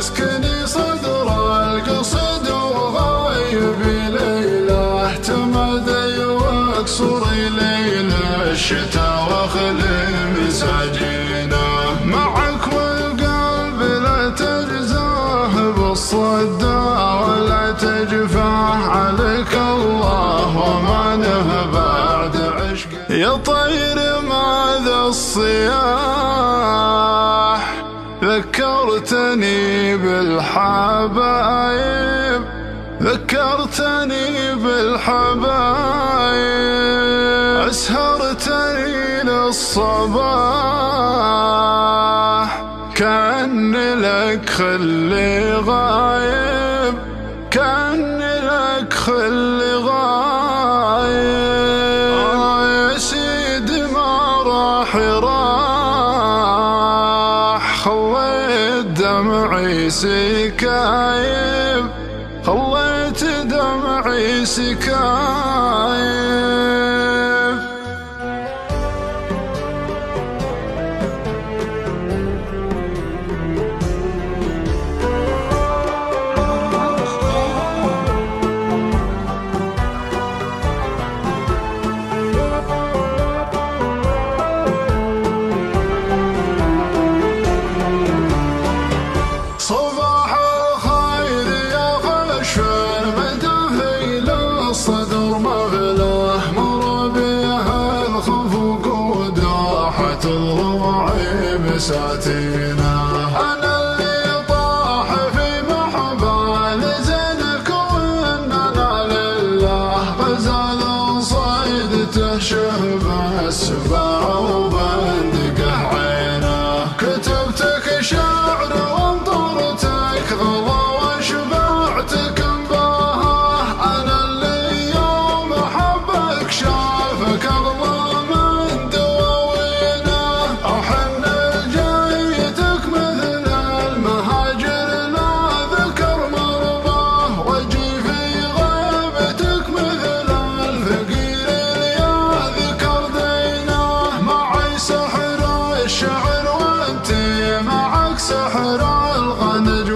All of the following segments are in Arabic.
يسكني صدر القصد وغايب ليله تمادي واقصر ليل الشتاء واخلي مساجينه معك والقلب لا تجزاه بالصدى ولا تجفاه عليك الله ومانه بعد عشق يا طير ماذا الصياح ذكرتني بالحبايب ذكرتني بالحبايب أسهرتني للصباح كأن لك خلي غايب كأن لك خلي غايب يا سيدي ما راح خليت دمعي سكايب خليت دمعي سكايب صباح الخير يا غشوان مدافيل الصدر مغلاه مر بها الخفوق وداحت الضلوع بساتينه انا اللي طاح في محبال زينك واننا لله غزال صيدته شهبه السباع وبندقه عينه كتبتك شعر غضا وشبعتك انباها انا اللي يوم احبك شافك اغضى من دواوينه احن لجيتك مثل المهاجر لا ذكر مرضاه واجي في غيبتك مثل الفقير يا ذكر دينه معي سحر الشعر وانت معك سحر الغنج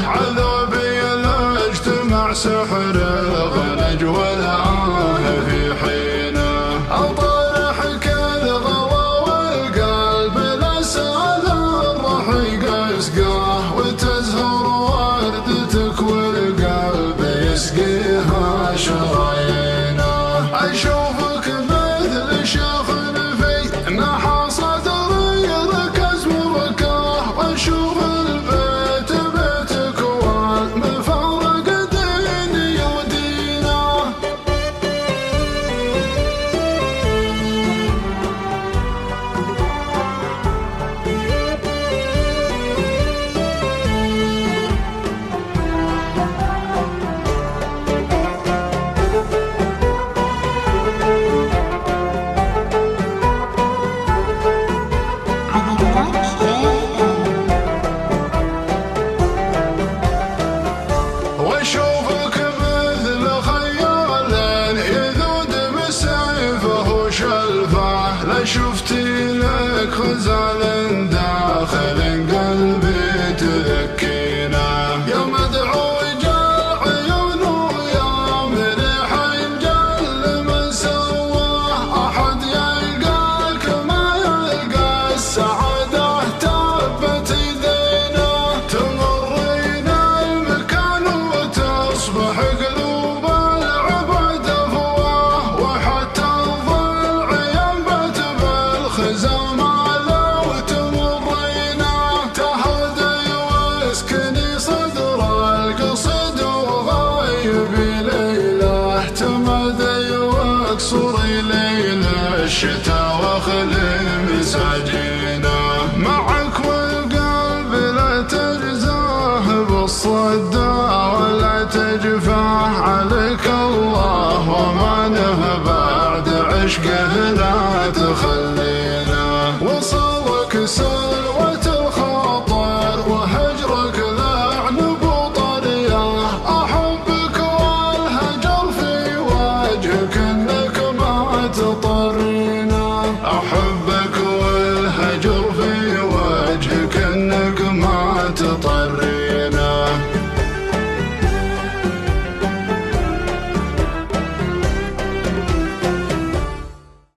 عذابي الاجتماع سحر الغنج والآه في حينه أطرحك الغلا والقلب لسان الرحيق يسقاه وتزهر وردتك والقلب يسقيها شرايينه أشوفك مثل شيخ في نحى صدري ركز مركاه وأشوف واشوفك مثل خيال يذود بسيفه وشلفه لا شفتي لك غزال داخل قلبي تذكينا يا مدعو جل عيون ويا مريح جل من سواه احد يلقاك ما يلقى السعاده تبت يدينا تمرين المكان وتصبح قلوب العباد افواه وحتى الضلع ينبت بالخزامى لو تمرينا تهدي واسكني صدر القصد وغايب ليله تمادي واقصر